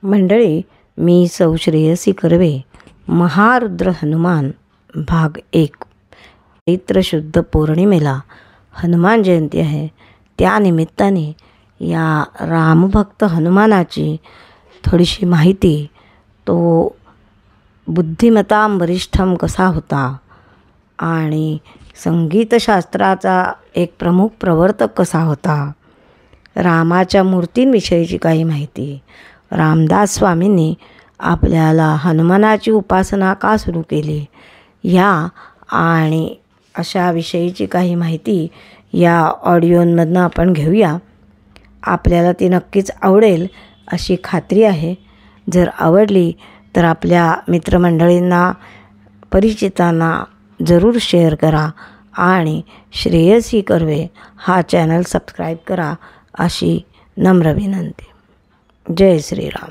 मंडळी, मी सौ श्रेयसी कर्वे. महारुद्र हनुमान भाग 1. चैत्र शुद्ध पौर्णिमेला हनुमान जयंती आहे. त्या निमित्ताने या रामभक्त हनुमानाची थोडीशी माहिती. तो बुद्धिमतां वरिष्ठम कसा होता आणि संगीतशास्त्राचा एक प्रमुख प्रवर्तक कसा होता. रामाच्या मूर्तींविषयीची काही माहिती. रामदास स्वामींनी आपल्याला हनुमानाची उपासना का सुरू केली या आणि अशा विषयीची काही माहिती या ऑडिओमधनं आपण घेऊया. आपल्याला ती नक्कीच आवडेल अशी खात्री आहे. जर आवडली तर आपल्या मित्रमंडळींना, परिचितांना जरूर शेअर करा आणि श्रेयसी कर्वे हा चॅनल सबस्क्राईब करा अशी नम्र विनंती. जय श्रीराम.